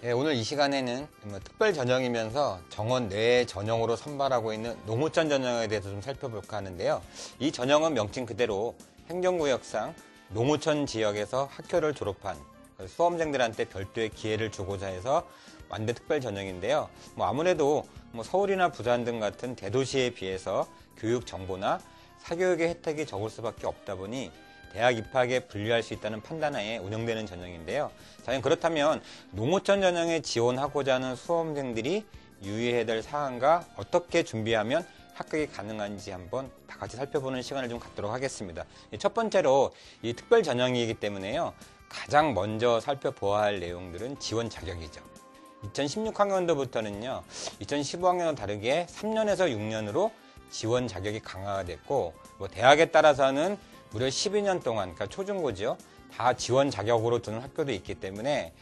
네, 오늘 이 시간에는 특별 전형이면서 정원 내 전형으로 선발하고 있는 농어촌 전형에 대해서 좀 살펴볼까 하는데요. 이 전형은 명칭 그대로 행정구역상 농어촌 지역에서 학교를 졸업한 수험생들한테 별도의 기회를 주고자 해서 만든 특별 전형인데요. 아무래도 서울이나 부산 등 같은 대도시에 비해서 교육 정보나 사교육의 혜택이 적을 수밖에 없다 보니 대학 입학에 불리할 수 있다는 판단하에 운영되는 전형인데요. 과연 그렇다면 농어촌 전형에 지원하고자 하는 수험생들이 유의해야 될 사항과 어떻게 준비하면 합격이 가능한지 한번 다 같이 살펴보는 시간을 좀 갖도록 하겠습니다. 첫 번째로 이 특별 전형이기 때문에요. 가장 먼저 살펴보아야 할 내용들은 지원 자격이죠. 2016학년도부터는요. 2015학년과 다르게 3년에서 6년으로 지원 자격이 강화가 됐고 대학에 따라서는 무려 12년 동안, 그러니까 초중고죠. 다 지원 자격으로 두는 학교도 있기 때문에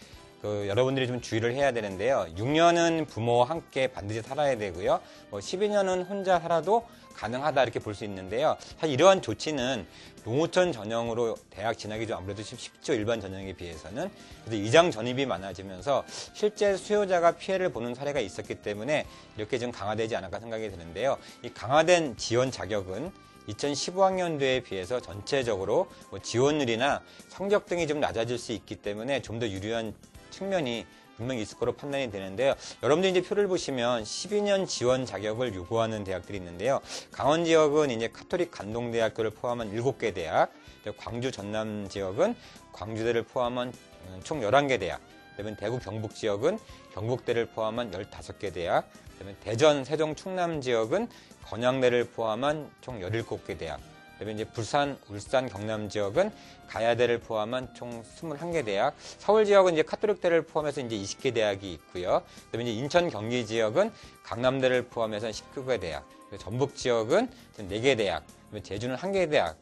여러분들이 좀 주의를 해야 되는데요. 6년은 부모와 함께 반드시 살아야 되고요. 12년은 혼자 살아도 가능하다 이렇게 볼 수 있는데요. 사실 이러한 조치는 농어촌 전형으로 대학 진학이 좀 아무래도 쉽죠. 일반 전형에 비해서는. 그래서 이장 전입이 많아지면서 실제 수요자가 피해를 보는 사례가 있었기 때문에 이렇게 좀 강화되지 않을까 생각이 드는데요. 이 강화된 지원 자격은 2015학년도에 비해서 전체적으로 지원율이나 성적 등이 좀 낮아질 수 있기 때문에 좀 더 유리한 측면이 분명히 있을 거로 판단이 되는데요. 여러분들 이제 표를 보시면 12년 지원 자격을 요구하는 대학들이 있는데요. 강원 지역은 이제 카톨릭 간동대학교를 포함한 7개 대학, 광주 전남 지역은 광주대를 포함한 총 11개 대학, 그다음에 대구 경북 지역은 경북대를 포함한 15개 대학, 그다음에 대전, 세종, 충남 지역은 건양대를 포함한 총 17개 대학, 그다음에 이제 부산, 울산, 경남 지역은 가야대를 포함한 총 21개 대학, 서울 지역은 이제 카톨릭대를 포함해서 이제 20개 대학이 있고요. 그다음에 이제 인천, 경기 지역은 강남대를 포함해서 19개 대학, 전북 지역은 4개 대학, 제주는 1개 대학,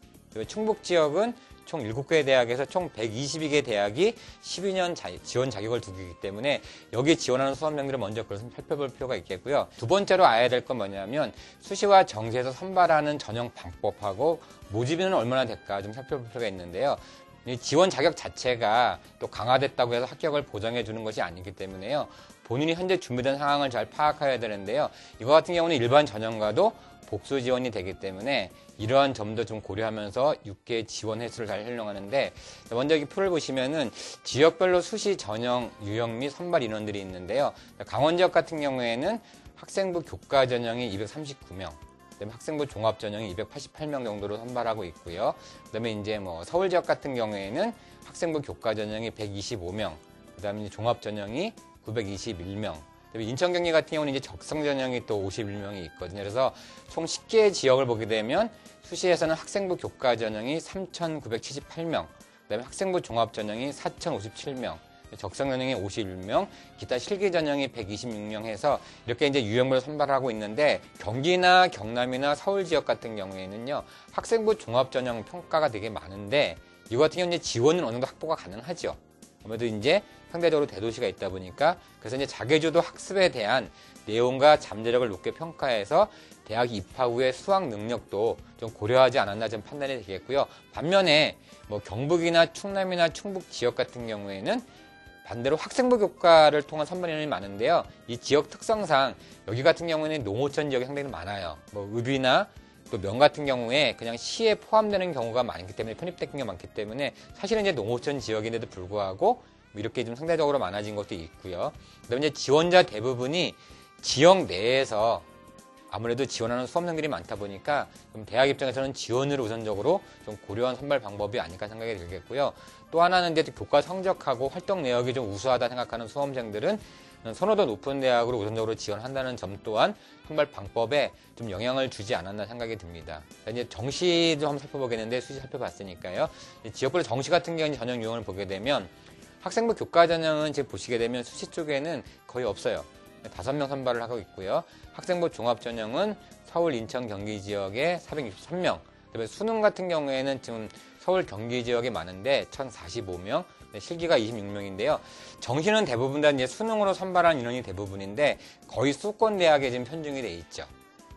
충북 지역은 총 7개 대학에서 총 122개 대학이 12년 지원 자격을 두고 있기 때문에 여기 지원하는 수험생들을 먼저 그것을 살펴볼 필요가 있겠고요. 두 번째로 알아야 될 건 뭐냐면 수시와 정시에서 선발하는 전형 방법하고 모집인은 얼마나 될까 좀 살펴볼 필요가 있는데요. 이 지원 자격 자체가 또 강화됐다고 해서 합격을 보장해 주는 것이 아니기 때문에요. 본인이 현재 준비된 상황을 잘 파악해야 되는데요. 이거 같은 경우는 일반 전형과도 복수 지원이 되기 때문에 이러한 점도 좀 고려하면서 6개 지원 횟수를 잘 활용하는데, 먼저 이 표를 보시면은 지역별로 수시 전형 유형 및 선발 인원들이 있는데요. 강원 지역 같은 경우에는 학생부 교과 전형이 239명, 그다음에 학생부 종합 전형이 288명 정도로 선발하고 있고요. 그다음에 이제 서울 지역 같은 경우에는 학생부 교과 전형이 125명, 그다음에 종합 전형이 921명. 인천 경기 같은 경우는 이제 적성 전형이 또 51명이 있거든요. 그래서 총 10개의 지역을 보게 되면 수시에서는 학생부 교과 전형이 3,978명, 그다음에 학생부 종합 전형이 4,057명, 적성 전형이 51명, 기타 실기 전형이 126명 해서 이렇게 이제 유형별로 선발하고 있는데, 경기나 경남이나 서울 지역 같은 경우에는요, 학생부 종합 전형 평가가 되게 많은데 이거 같은 경우는 지원은 어느 정도 확보가 가능하죠. 아무래도 이제 상대적으로 대도시가 있다 보니까, 그래서 이제 자기주도 학습에 대한 내용과 잠재력을 높게 평가해서 대학 입학 후에 수학 능력도 좀 고려하지 않았나 좀 판단이 되겠고요. 반면에 경북이나 충남이나 충북 지역 같은 경우에는 반대로 학생부 교과를 통한 선발 인원이 많은데요. 이 지역 특성상 여기 같은 경우에는 농어촌 지역이 상당히 많아요. 읍이나 또 명 같은 경우에 그냥 시에 포함되는 경우가 많기 때문에, 편입된 경우가 많기 때문에 사실은 이제 농어촌 지역인데도 불구하고 이렇게 좀 상대적으로 많아진 것도 있고요. 그다음에 이제 지원자 대부분이 지역 내에서 아무래도 지원하는 수험생들이 많다 보니까 대학 입장에서는 지원을 우선적으로 좀 고려한 선발 방법이 아닐까 생각이 들겠고요. 또 하나는 이제 교과 성적하고 활동 내역이 좀 우수하다 생각하는 수험생들은 선호도 높은 대학으로 우선적으로 지원한다는 점 또한 선발 방법에 좀 영향을 주지 않았나 생각이 듭니다. 이제 정시도 한번 살펴보겠는데, 수시 살펴봤으니까요. 지역별로 정시 같은 경우는 전형 유형을 보게 되면 학생부 교과 전형은 지금 보시게 되면 수시 쪽에는 거의 없어요. 5명 선발을 하고 있고요. 학생부 종합 전형은 서울, 인천, 경기 지역에 463명. 그다음에 수능 같은 경우에는 지금 서울, 경기 지역에 많은데 1,045명, 실기가 26명인데요. 정시는 대부분 다 이제 수능으로 선발한 인원이 대부분인데 거의 수권 대학에 지금 편중이 돼 있죠.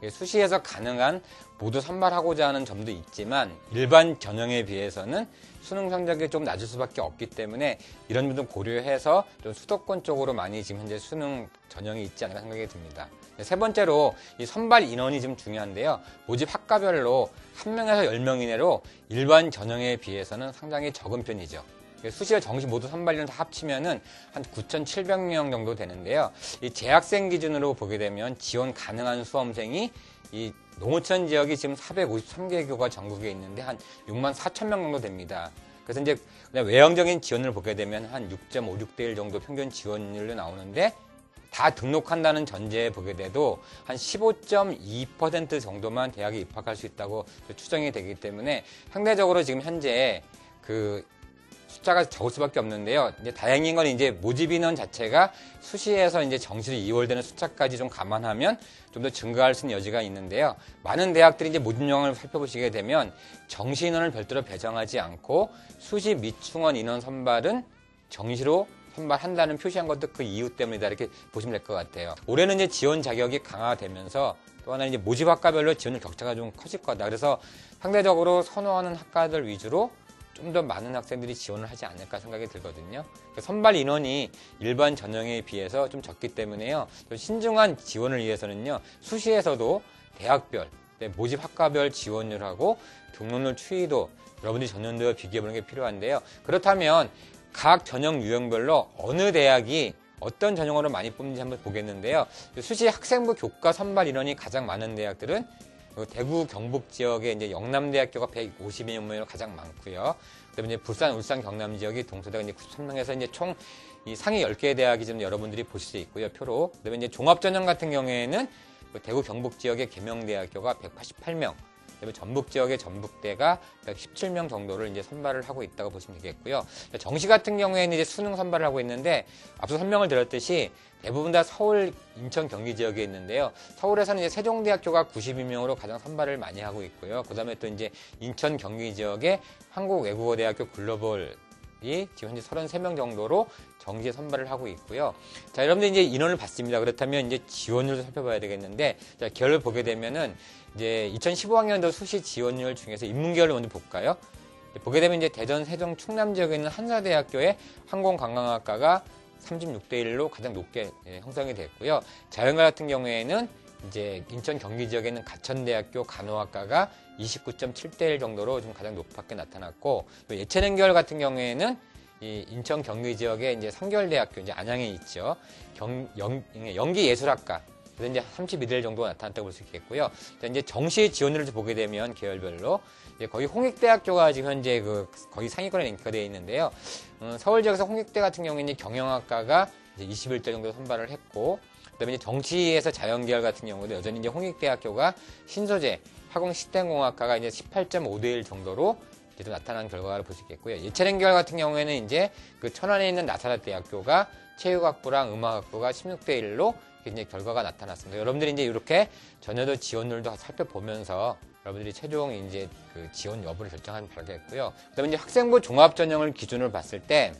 수시에서 가능한 모두 선발하고자 하는 점도 있지만 일반 전형에 비해서는 수능 성적이 좀 낮을 수밖에 없기 때문에 이런 부분 고려해서 좀 수도권 쪽으로 많이 지금 현재 수능 전형이 있지 않을까 생각이 듭니다. 세 번째로 이 선발 인원이 좀 중요한데요. 모집 학과별로 1명에서 10명 이내로 일반 전형에 비해서는 상당히 적은 편이죠. 수시와 정시 모두 선발 인원 다 합치면은 한 9,700명 정도 되는데요. 이 재학생 기준으로 보게 되면 지원 가능한 수험생이 이 농어촌 지역이 지금 453개 교가 전국에 있는데 한 64,000명 정도 됩니다. 그래서 이제 그냥 외형적인 지원을 보게 되면 한 6.56대 1 정도 평균 지원율로 나오는데 다 등록한다는 전제에 보게 돼도 한 15.2% 정도만 대학에 입학할 수 있다고 추정이 되기 때문에 상대적으로 지금 현재 그 숫자가 적을 수밖에 없는데요. 이제 다행인 건 이제 모집 인원 자체가 수시에서 이제 정시로 2월 되는 숫자까지 좀 감안하면 좀 더 증가할 수 있는 여지가 있는데요. 많은 대학들이 이제 모집 영역을 살펴보시게 되면 정시 인원을 별도로 배정하지 않고 수시 미충원 인원 선발은 정시로 선발한다는 표시한 것도 그 이유 때문이다 이렇게 보시면 될 것 같아요. 올해는 이제 지원 자격이 강화되면서 또 하나 이제 모집 학과별로 지원율 격차가 좀 커질 거다. 그래서 상대적으로 선호하는 학과들 위주로 좀 더 많은 학생들이 지원을 하지 않을까 생각이 들거든요. 선발 인원이 일반 전형에 비해서 좀 적기 때문에요. 또 신중한 지원을 위해서는요. 수시에서도 대학별, 모집 학과별 지원율하고 등록률 추이도 여러분들이 전년도와 비교해보는 게 필요한데요. 그렇다면 각 전형 유형별로 어느 대학이 어떤 전형으로 많이 뽑는지 한번 보겠는데요. 수시 학생부 교과 선발 인원이 가장 많은 대학들은 대구 경북 지역에 이제 영남대학교가 152명 모여로 가장 많고요. 그다음에 이제 부산, 울산, 경남 지역이 동서대가 이제 93명에서 이제 총 이 상위 10개 대학이 좀 여러분들이 보실 수 있고요. 표로. 그다음에 이제 종합전형 같은 경우에는 대구 경북 지역의 계명대학교가 188명. 그다음에 전북 지역의 전북대가 117명 정도를 이제 선발을 하고 있다고 보시면 되겠고요. 정시 같은 경우에는 이제 수능 선발을 하고 있는데 앞서 설명을 드렸듯이 대부분 다 서울, 인천, 경기 지역에 있는데요. 서울에서는 이제 세종대학교가 92명으로 가장 선발을 많이 하고 있고요. 그다음에 또 이제 인천, 경기 지역의 한국외국어대학교 글로벌이 지금 현재 33명 정도로 정시에 선발을 하고 있고요. 자, 여러분들 이제 인원을 봤습니다. 그렇다면 이제 지원율도 살펴봐야 되겠는데, 자, 계열을 보게 되면은 이제 2015학년도 수시 지원율 중에서 인문계열을 먼저 볼까요? 보게 되면 이제 대전, 세종, 충남 지역에 있는 한사대학교의 항공관광학과가 36대 1로 가장 높게 형성이 됐고요. 자연과 같은 경우에는 이제 인천 경기 지역에 있는 가천대학교 간호학과가 29.7대 1 정도로 좀 가장 높게 나타났고, 또 예체능 계열 같은 경우에는 이 인천 경기 지역에 이제 성결대학교 이제 안양에 있죠. 연기예술학과 그래서 이제 32대 1 정도가 나타났다고 볼 수 있겠고요. 이제 정시 지원율을 보게 되면 계열별로 이제 거기 홍익대학교가 지금 현재 거의 상위권에 랭크가 되어 있는데요. 서울 지역에서 홍익대 같은 경우에는 경영학과가 이제 21대 정도 선발을 했고, 그다음에 이제 정시에서 자연계열 같은 경우도 여전히 이제 홍익대학교가 신소재 화공식대공학과가 이제 18.5대 1 정도로 이제 좀 나타난 결과를 볼 수 있겠고요. 예체능 계열 같은 경우에는 이제 그 천안에 있는 나사렛대학교가 체육학부랑 음악학부가 16대 1로 이제 결과가 나타났습니다. 여러분들이 이제 이렇게 전년도 지원율도 살펴보면서 여러분들이 최종 이제 그 지원 여부를 결정하면 바라겠고요. 그다음에 이제 학생부 종합 전형을 기준으로 봤을 때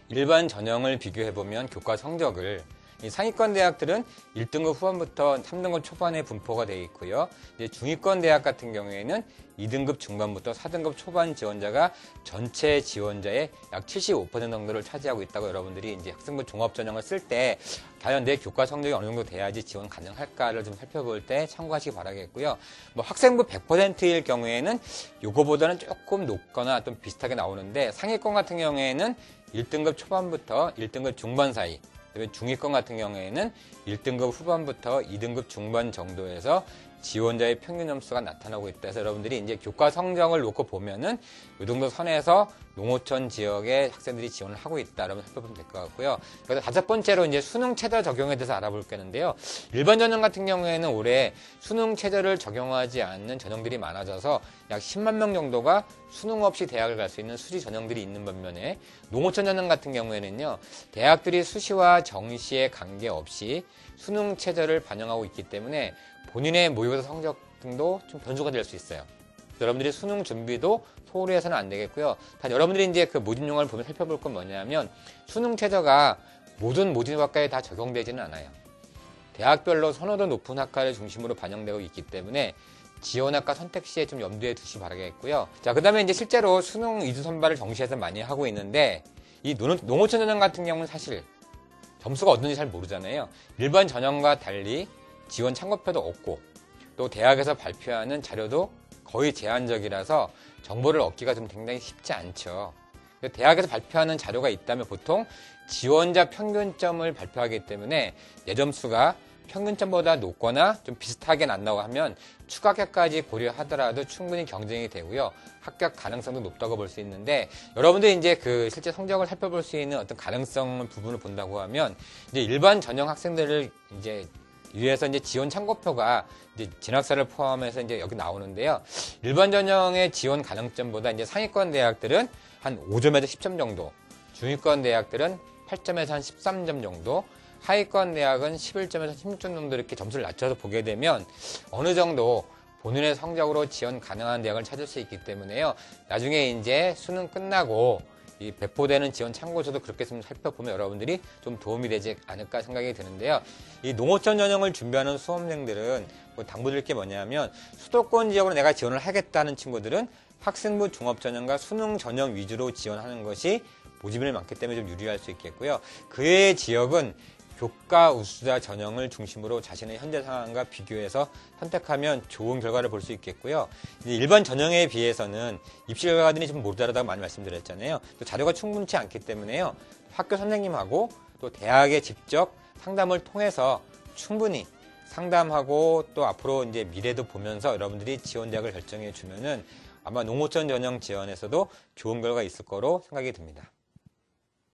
일반 전형을 비교해 보면 교과 성적을 이 상위권 대학들은 1등급 후반부터 3등급 초반에 분포가 되어 있고요. 이제 중위권 대학 같은 경우에는 2등급 중반부터 4등급 초반 지원자가 전체 지원자의 약 75% 정도를 차지하고 있다고 여러분들이 이제 학생부 종합 전형을 쓸 때 과연 내 교과 성적이 어느 정도 돼야지 지원 가능할까를 좀 살펴볼 때 참고하시기 바라겠고요. 뭐 학생부 100%일 경우에는 요거보다는 조금 높거나 좀 비슷하게 나오는데 상위권 같은 경우에는 1등급 초반부터 1등급 중반 사이, 그다음에 중위권 같은 경우에는 1등급 후반부터 2등급 중반 정도에서 지원자의 평균 점수가 나타나고 있다 해서 여러분들이 이제 교과 성적을 놓고 보면은 이 정도 선에서 농어촌 지역의 학생들이 지원을 하고 있다. 여러분 살펴보면 될 것 같고요. 그래서 다섯 번째로 이제 수능 최저 적용에 대해서 알아볼 거는데요. 일반 전형 같은 경우에는 올해 수능 최저를 적용하지 않는 전형들이 많아져서 약 10만 명 정도가 수능 없이 대학을 갈 수 있는 수시 전형들이 있는 반면에 농어촌 전형 같은 경우에는요. 대학들이 수시와 정시에 관계없이 수능 최저를 반영하고 있기 때문에 본인의 모의고사 성적 등도 좀 변수가 될 수 있어요. 여러분들이 수능 준비도 소홀히 해서는 안 되겠고요. 단 여러분들이 이제 그 모집 용어를 보면 살펴볼 건 뭐냐면 수능 최저가 모든 모집학과에 다 적용되지는 않아요. 대학별로 선호도 높은 학과를 중심으로 반영되고 있기 때문에 지원학과 선택 시에 좀 염두에 두시기 바라겠고요. 자, 그 다음에 이제 실제로 수능 이주 선발을 정시에서 많이 하고 있는데, 이 농어촌 전형 같은 경우는 사실 점수가 어떤지 잘 모르잖아요. 일반 전형과 달리 지원 참고표도 없고, 또 대학에서 발표하는 자료도 거의 제한적이라서 정보를 얻기가 좀 굉장히 쉽지 않죠. 대학에서 발표하는 자료가 있다면 보통 지원자 평균점을 발표하기 때문에 내 점수가 평균점보다 높거나 좀 비슷하게 난다고 하면 추가 합격까지 고려하더라도 충분히 경쟁이 되고요. 합격 가능성도 높다고 볼 수 있는데, 여러분들이 이제 그 실제 성적을 살펴볼 수 있는 어떤 가능성 부분을 본다고 하면, 이제 일반 전형 학생들을 이제 위에서 이제 지원 참고표가 이제 진학사를 포함해서 이제 여기 나오는데요. 일반 전형의 지원 가능점보다 이제 상위권 대학들은 한 5점에서 10점 정도, 중위권 대학들은 8점에서 한 13점 정도, 하위권 대학은 11점에서 16점 정도 이렇게 점수를 낮춰서 보게 되면 어느 정도 본인의 성적으로 지원 가능한 대학을 찾을 수 있기 때문에요. 나중에 이제 수능 끝나고 이 배포되는 지원 참고서도 그렇게 좀 살펴보면 여러분들이 좀 도움이 되지 않을까 생각이 드는데요. 이 농어촌 전형을 준비하는 수험생들은 뭐 당부드릴 게 뭐냐면, 수도권 지역으로 내가 지원을 하겠다는 친구들은 학생부 종합 전형과 수능 전형 위주로 지원하는 것이 모집률이 많기 때문에 좀 유리할 수 있겠고요. 그 외의 지역은 교과 우수자 전형을 중심으로 자신의 현재 상황과 비교해서 선택하면 좋은 결과를 볼 수 있겠고요. 일반 전형에 비해서는 입시 결과들이 좀 모자라다고 많이 말씀드렸잖아요. 또 자료가 충분치 않기 때문에요. 학교 선생님하고 또 대학에 직접 상담을 통해서 충분히 상담하고 또 앞으로 이제 미래도 보면서 여러분들이 지원 대학을 결정해 주면은 아마 농어촌 전형 지원에서도 좋은 결과가 있을 거로 생각이 듭니다.